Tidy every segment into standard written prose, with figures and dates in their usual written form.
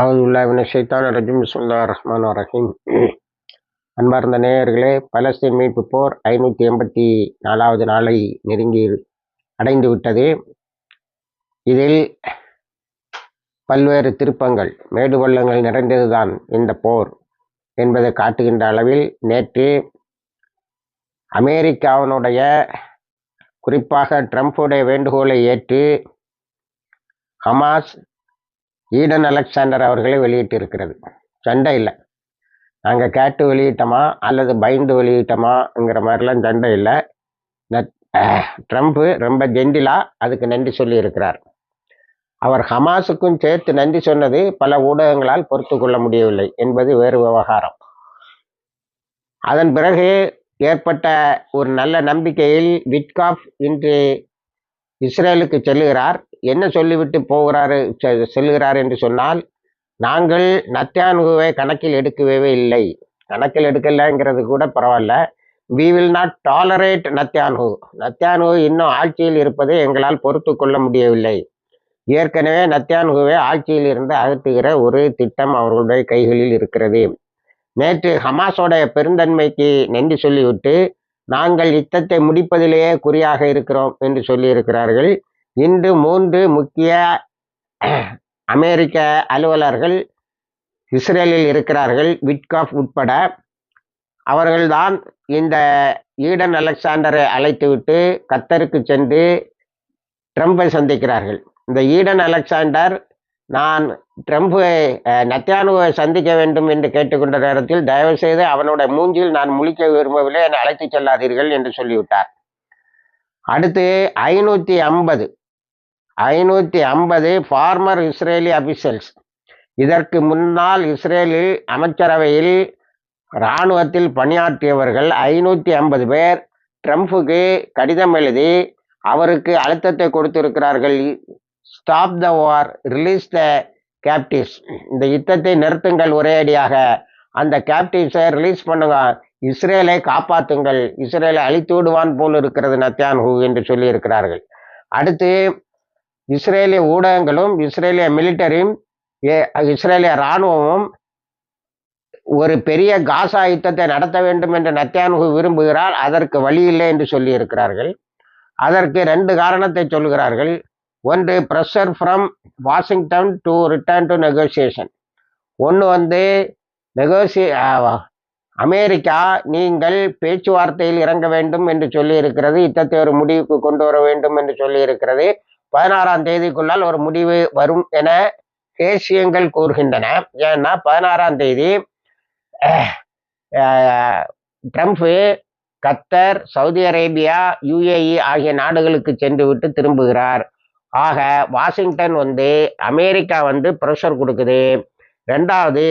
அவுதுல்லாஹி ஷைத்தானிர் ரஜீம். பிஸ்மில்லாஹிர் ரஹ்மானிர் ரஹீம். அன்பார்ந்த நேயர்களே, பலஸ்தீன் மீட்பு போர் 584வது நாளை நெருங்கி அடைந்து விட்டது. இதில் பல்வேறு திருப்பங்கள், மேடு பள்ளங்கள் நிறைந்ததுதான் இந்த போர் என்பதை காட்டுகின்ற அளவில் நேற்று அமெரிக்காவினுடைய, குறிப்பாக ட்ரம்புடைய வேண்டுகோளை ஏற்று ஹமாஸ் ஈடன் அலெக்சாண்டர் அவர்களை வெளியிட்டிருக்கிறது. சண்டை இல்லை, நாங்கள் கேட்டு வெளியிட்டோமா அல்லது பயந்து வெளியிட்டோமாங்கிற மாதிரிலாம் சண்டை இல்லை. ட்ரம்ப்பு ரொம்ப ஜென்டிலாக அதுக்கு நன்றி சொல்லி இருக்கிறார். அவர் ஹமாஸுக்கும் சேர்த்து நன்றி சொன்னது பல ஊடகங்களால் பொறுத்து கொள்ள முடியவில்லை என்பது வேறு விவகாரம். அதன் பிறகு ஏற்பட்ட ஒரு நல்ல நம்பிக்கையில் விட்காஃப் இன்று இஸ்ரேலுக்கு செல்லுகிறார். என்ன சொல்லிவிட்டு செல்லுகிறார் என்று சொன்னால், நாங்கள் நத்யான்ஹுவை கணக்கில் எடுக்கவே இல்லை. கணக்கில் எடுக்கலைங்கிறது கூட பரவாயில்ல. We will not tolerate Netanyahu. Netanyahu இன்னும் ஆட்சியில் இருப்பதை எங்களால் பொறுத்து கொள்ள முடியவில்லை. ஏற்கனவே நத்யான்ஹுவை ஆட்சியில் இருந்து அகற்றுகிற ஒரு திட்டம் அவர்களுடைய கைகளில் இருக்கிறது. நேற்று ஹமாஸோடைய பெருந்தன்மைக்கு நன்றி சொல்லிவிட்டு நாங்கள் யுத்தத்தை முடிப்பதிலேயே குறியாக இருக்கிறோம் என்று சொல்லியிருக்கிறார்கள். இன்று 3 முக்கிய அமெரிக்க அலுவலர்கள் இஸ்ரேலில் இருக்கிறார்கள், விட்காஃப் உட்பட. அவர்கள்தான் இந்த ஈடன் அலெக்சாண்டரை அழைத்துவிட்டு கத்தருக்கு சென்று ட்ரம்பை சந்திக்கிறார்கள். இந்த ஈடன் அலெக்சாண்டர், நான் ட்ரம்பை நத்யானுவை சந்திக்க வேண்டும் என்று கேட்டுக்கொண்ட நேரத்தில், தயவு செய்து அவனுடைய மூஞ்சில் நான் முழிக்க விரும்பவில்லை, என்னை அழைத்து செல்லாதீர்கள் என்று சொல்லிவிட்டார். அடுத்து 550 ஃபார்மர் இஸ்ரேலி அபிஷியல்ஸ், இதற்கு முன்னால் இஸ்ரேலில் அமைச்சரவையில் இராணுவத்தில் பணியாற்றியவர்கள் 550 பேர் ட்ரம்புக்கு கடிதம் எழுதி அவருக்கு அழுத்தத்தை கொடுத்திருக்கிறார்கள். Stop the war, release the captives. இந்த யுத்தத்தை நிறுத்துங்கள், ஒரேடியாக அந்த கேப்டிவ்ஸை ரிலீஸ் பண்ணுங்க, இஸ்ரேலை காப்பாற்றுங்கள், இஸ்ரேலை அழித்து விடுவான் போல் இருக்கிறது நத்யான்ஹு என்று சொல்லியிருக்கிறார்கள். அடுத்து இஸ்ரேலிய ஊடகங்களும் இஸ்ரேலிய மிலிட்டரியும் இஸ்ரேலிய இராணுவமும் ஒரு பெரிய காசா யுத்தத்தை நடத்த வேண்டும் என்று நத்யான்ஹு விரும்புகிறார், அதற்கு வழி இல்லை என்று சொல்லியிருக்கிறார்கள். அதற்கு 2 காரணத்தை சொல்கிறார்கள். ஒன்று, pressure from Washington to return to negotiation. ஒன்று அமெரிக்கா நீங்கள் பேச்சுவார்த்தையில் இறங்க வேண்டும் என்று சொல்லியிருக்கிறது, யுத்தத்தை ஒரு முடிவுக்கு கொண்டு வர வேண்டும் என்று சொல்லியிருக்கிறது. 16ஆம் தேதிக்குள்ளால் ஒரு முடிவு வரும் என தேசியங்கள் கூறுகின்றன. ஏன்னா 16ஆம் தேதி ட்ரம்ப் கத்தர், சவுதி அரேபியா, UAE ஆகிய நாடுகளுக்கு சென்று விட்டு திரும்புகிறார். ஆக வாஷிங்டன் அமெரிக்கா ப்ரெஷர் கொடுக்குது. 2வது,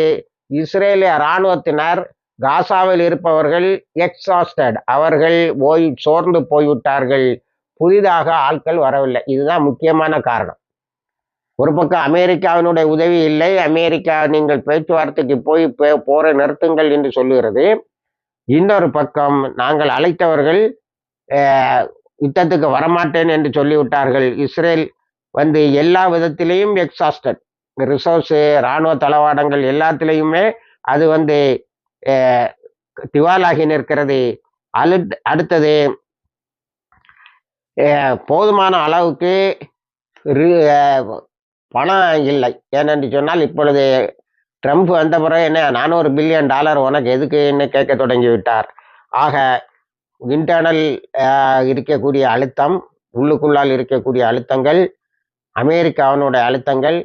இஸ்ரேலிய இராணுவத்தினர் காசாவில் இருப்பவர்கள் எக்ஸாஸ்டட், அவர்கள் சோர்ந்து போய்விட்டார்கள், புதிதாக ஆட்கள் வரவில்லை. இதுதான் முக்கியமான காரணம். ஒரு பக்கம் அமெரிக்காவினுடைய உதவி இல்லை, அமெரிக்கா நீங்கள் பேச்சுவார்த்தைக்கு போய் போரை நிறுத்துங்கள் என்று சொல்லுகிறது. இன்னொரு பக்கம் நாங்கள் அழைத்தவர்கள் யுத்தத்துக்கு வரமாட்டேன் என்று சொல்லிவிட்டார்கள். இஸ்ரேல் எல்லா விதத்திலையும் எக்ஸாஸ்டட், ரிசோர்ஸு, இராணுவ தளவாடங்கள் எல்லாத்திலையுமே அது திவாலாகி நிற்கிறது. அடுத்தது, போதுமான அளவுக்கு பணம் இல்லை. ஏனென்று சொன்னால், இப்பொழுது ட்ரம்ப் வந்த பிறகு என்ன $400 பில்லியன் உனக்கு எதுக்கு என்ன கேட்க தொடங்கி விட்டார். ஆக இன்டர்னல் இருக்கக்கூடிய அழுத்தம், உள்ளுக்குள்ளால் இருக்கக்கூடிய அழுத்தங்கள், அமெரிக்காவினுடைய அழுத்தங்கள்,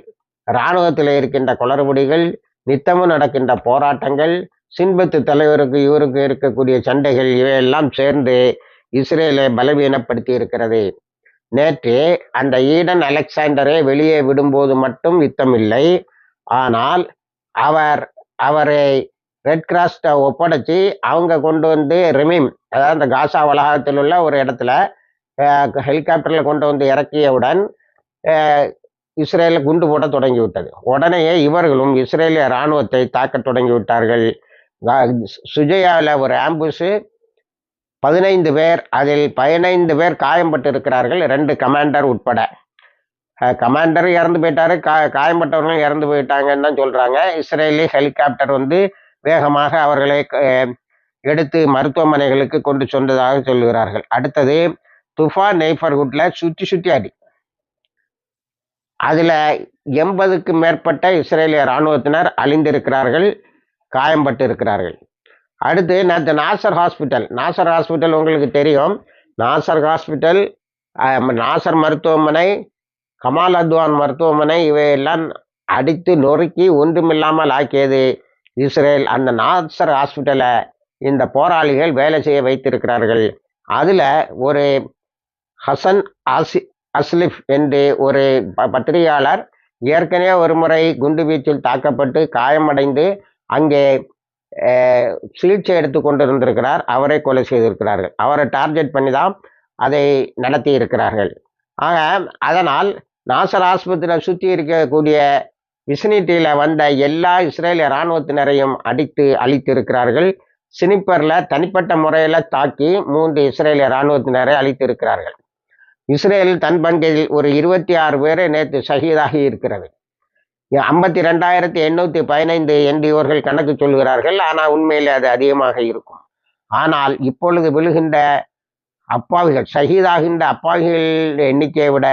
இராணுவத்தில் இருக்கின்ற குளறுபடிகள், நித்தமும் நடக்கின்ற போராட்டங்கள், சின்பத்து தலைவருக்கு இவருக்கு இருக்கக்கூடிய சண்டைகள், இவையெல்லாம் சேர்ந்து இஸ்ரேலை பலவீனப்படுத்தி இருக்கிறது. நேற்று அந்த ஈடன் அலெக்சாண்டரை வெளியே விடும்போது மட்டும் யுத்தம் இல்லை. ஆனால் அவரை ரெட் கிராஸ்ட ஒப்படைச்சி அவங்க கொண்டு ரெமீம், அதாவது அந்த காசா வளாகத்தில் உள்ள ஒரு இடத்துல ஹெலிகாப்டரில் கொண்டு இறக்கியவுடன் இஸ்ரேலை குண்டு போட தொடங்கிவிட்டது. உடனேயே இவர்களும் இஸ்ரேலிய இராணுவத்தை தாக்க தொடங்கிவிட்டார்கள். சுஜயாவில் ஒரு ஆம்புஷு, 15 பேர், அதில் 15 பேர் காயம்பட்டு இருக்கிறார்கள், 2 கமாண்டர் உட்பட. கமாண்டர் இறந்து போயிட்டாரு, காயம்பட்டவர்களும் இறந்து போயிட்டாங்கன்னு தான் சொல்றாங்க. இஸ்ரேலி ஹெலிகாப்டர் வந்து வேகமாக அவர்களை எடுத்து மருத்துவமனைகளுக்கு கொண்டு சென்றதாக சொல்கிறார்கள். அடுத்தது துஃபா நெய்பர்ஹுட்ல சுற்றி அடி. அதுல 80க்கும் மேற்பட்ட இஸ்ரேலிய இராணுவத்தினர் அழிந்திருக்கிறார்கள், காயம்பட்டு இருக்கிறார்கள். அடுத்து நேற்று நாசர் ஹாஸ்பிட்டல் உங்களுக்கு தெரியும். நாசர் ஹாஸ்பிட்டல், நாசர் மருத்துவமனை, கமால் அத்வான் மருத்துவமனை இவையெல்லாம் அடித்து நொறுக்கி ஒன்றுமில்லாமல் ஆக்கியது இஸ்ரேல். அந்த நாசர் ஹாஸ்பிட்டலை இந்த போராளிகள் வேலை செய்ய வைத்திருக்கிறார்கள். அதுல ஒரு ஹசன் அஸ்லிஃப் என்று ஒரு பத்திரிகையாளர் ஏற்கனவே ஒரு முறை குண்டுவீச்சில் தாக்கப்பட்டு காயமடைந்து அங்கே சிகிச்சை எடுத்து கொண்டிருந்திருக்கிறார். அவரை கொலை செய்திருக்கிறார்கள். அவரை டார்கெட் பண்ணி தான் அதை நடத்தி இருக்கிறார்கள். ஆக அதனால் நாசர் ஆஸ்பத்திரியில் சுற்றி இருக்கக்கூடிய விசினிட்டியில் வந்த எல்லா இஸ்ரேலிய இராணுவத்தினரையும் அழித்து இருக்கிறார்கள். ஸ்னிப்பரில் தனிப்பட்ட முறையில் தாக்கி 3 இஸ்ரேலிய இராணுவத்தினரை அழித்திருக்கிறார்கள். இஸ்ரேல் தன் பங்கில் ஒரு 26 பேரை நேற்று ஷஹீதாகி இருக்கிறது. 52,815 என்று இவர்கள் கணக்கு சொல்கிறார்கள். ஆனால் உண்மையில் அது அதிகமாக இருக்கும். ஆனால் இப்பொழுது விழுகின்ற அப்பாவிகள், ஷஹீதாகின்ற அப்பாவிகள் எண்ணிக்கையை விட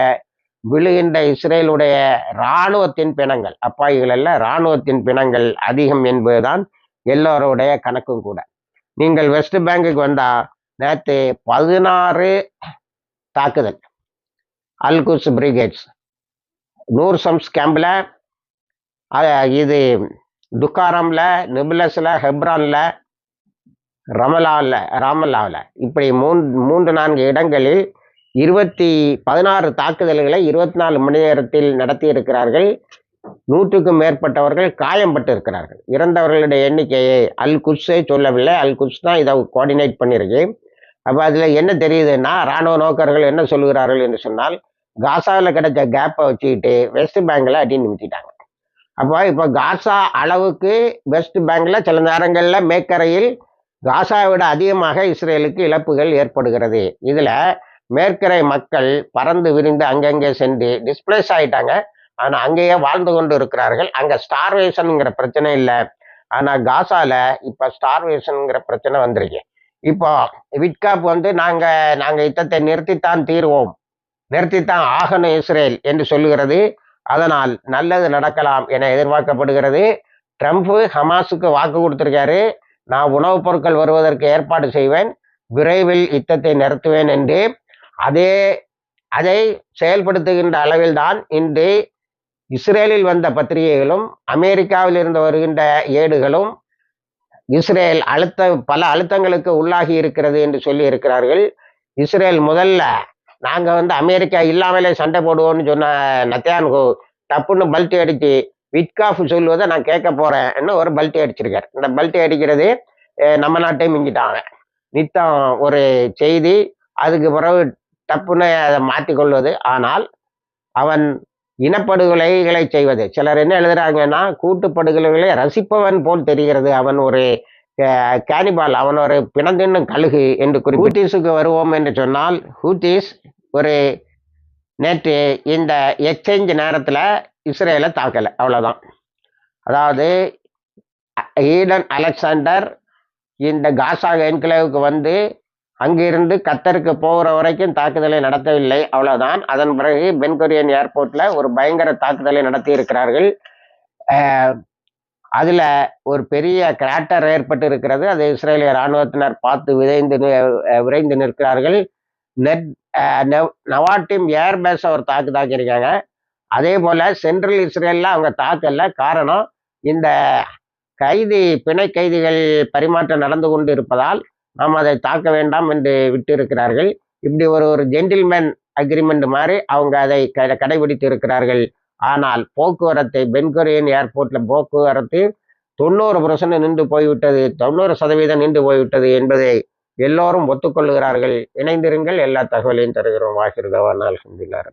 விழுகின்ற இஸ்ரேலுடைய இராணுவத்தின் பிணங்கள், அப்பாவிகள் அல்ல, இராணுவத்தின் பிணங்கள் அதிகம் என்பதுதான் எல்லோருடைய கணக்கும் கூட. நீங்கள் வெஸ்ட் பேங்குக்கு வந்தா நேற்று 16 தாக்குதல், அல்குஸ் பிரிகேட்ஸ், நூர்சம்ஸ் கேம்பில், இது துக்காரம்ல, நிபுலஸில், ஹெப்ரான்ல, ராமல்லாவில் இப்படி 3-4 இடங்களில் 16 தாக்குதல்களை 24 மணி நேரத்தில் நடத்தி இருக்கிறார்கள். 100க்கும் மேற்பட்டவர்கள் காயம்பட்டு இருக்கிறார்கள். இறந்தவர்களுடைய எண்ணிக்கையை அல் குட்ஸே சொல்லவில்லை. அல் குட்ஸ் தான் இதை கோஆர்டினேட் பண்ணியிருக்கு. அப்போ அதில் என்ன தெரியுதுன்னா, இராணுவ நோக்கர்கள் என்ன சொல்லுகிறார்கள் என்று சொன்னால், காசாவில் கிடைச்ச கேப்பை வச்சுக்கிட்டு வெஸ்ட் பேங்கில் அடி நிமித்திட்டாங்க. அப்போ இப்போ காசா அளவுக்கு வெஸ்ட் பேங்கில் சில நேரங்களில் மேற்கரையில் காசாவை விட அதிகமாக இஸ்ரேலுக்கு இழப்புகள் ஏற்படுகிறது. இதில் மேற்கரை மக்கள் பறந்து விரிந்து அங்கங்கே சென்று டிஸ்பிளேஸ் ஆகிட்டாங்க. ஆனால் அங்கேயே வாழ்ந்து கொண்டு இருக்கிறார்கள். அங்கே ஸ்டார்வேஷனுங்கிற பிரச்சனை இல்லை. ஆனால் காசாவில் இப்போ ஸ்டார்வேஷனுங்கிற பிரச்சனை வந்திருக்கு. இப்போ விட்காப் வந்து நாங்கள் யுத்தத்தை நிறுத்தித்தான் ஆகணும் இஸ்ரேல் என்று சொல்லுகிறது. அதனால் நல்லது நடக்கலாம் என எதிர்பார்க்கப்படுகிறது. ட்ரம்ப் ஹமாஸுக்கு வாக்கு கொடுத்திருக்காரு, நான் உணவுப் பொருட்கள் வருவதற்கு ஏற்பாடு செய்வேன், விரைவில் யுத்தத்தை நிறுத்துவேன் என்று. அதை செயல்படுத்துகின்ற அளவில் தான் இன்று இஸ்ரேலில் வந்த பத்திரிகைகளும் அமெரிக்காவில் இருந்து வருகின்ற ஏடுகளும் இஸ்ரேல் பல அழுத்தங்களுக்கு உள்ளாகி இருக்கிறது என்று சொல்லி இருக்கிறார்கள். இஸ்ரேல் முதல்ல நாங்கள் அமெரிக்கா இல்லாமலே சண்டை போடுவோம்னு சொன்ன நெத்தன்யாஹூ டப்புன்னு பல்ட்டி அடித்து விட்காஃப் சொல்லுவதை நான் கேட்க போறேன்னு ஒரு பல்ட்டி அடிச்சிருக்கார். இந்த பல்ட்டி அடிக்கிறது நம்ம நாட்டையும் மிஞ்சிட்டாங்க. நித்தம் ஒரு செய்தி, அதுக்கு பிறகு டப்புன்னு அதை மாற்றிக்கொள்வது. ஆனால் அவன் இனப்படுகொலைகளை செய்வது, சிலர் என்ன எழுதுறாங்கன்னா, கூட்டுப்படுகொலைகளை ரசிப்பவன் போல் தெரிகிறது, அவன் ஒரு கேனிபால், அவன் ஒரு பிணந்தின்னும் கழுகு என்று ஹூத்திஸுக்கு வருவோம் என்று சொன்னால், ஹூத்திஸ் ஒரு நேற்று இந்த எக்ஸ்சேஞ்ச் நேரத்தில் இஸ்ரேலை தாக்கலை, அவ்வளோதான். அதாவது ஈடன் அலெக்சாண்டர் இந்த காசா என்கிளேவுக்கு வந்து அங்கிருந்து கத்தருக்கு போகிற வரைக்கும் தாக்குதலை நடத்தவில்லை, அவ்வளோதான். அதன் பிறகு பென்குரியன் ஏர்போர்ட்டில் ஒரு பயங்கர தாக்குதலை நடத்தி இருக்கிறார்கள். அதில் ஒரு பெரிய கிராட்டர் ஏற்பட்டு இருக்கிறது. அது இஸ்ரேலிய இராணுவத்தினர் பார்த்து விரைந்து நிற்கிறார்கள். நவாட்டிம் ஏர்பேஸை ஒரு தாக்கியிருக்காங்க. அதே போல் சென்ட்ரல் இஸ்ரேலில் அவங்க தாக்கல. காரணம், இந்த பிணை கைதிகள் பரிமாற்றம் நடந்து கொண்டு இருப்பதால் நாம் அதை தாக்க வேண்டாம் என்று விட்டிருக்கிறார்கள். இப்படி ஒரு ஜென்டில்மேன் அக்ரிமெண்ட் மாதிரி அவங்க அதை கடைபிடித்து இருக்கிறார்கள். ஆனால் போக்குவரத்தை பென்குரியன் ஏர்போர்ட்டில் போக்குவரத்து 90% நின்று போய்விட்டது, 90% நின்று போய்விட்டது என்பதை எல்லோரும் ஒத்துக்கொள்கிறார்கள். இணைந்திருங்கள், எல்லா தகவலையும் தருகிறோம். வாகிர் தவான் அல்ஹம்துலில்லாஹ்.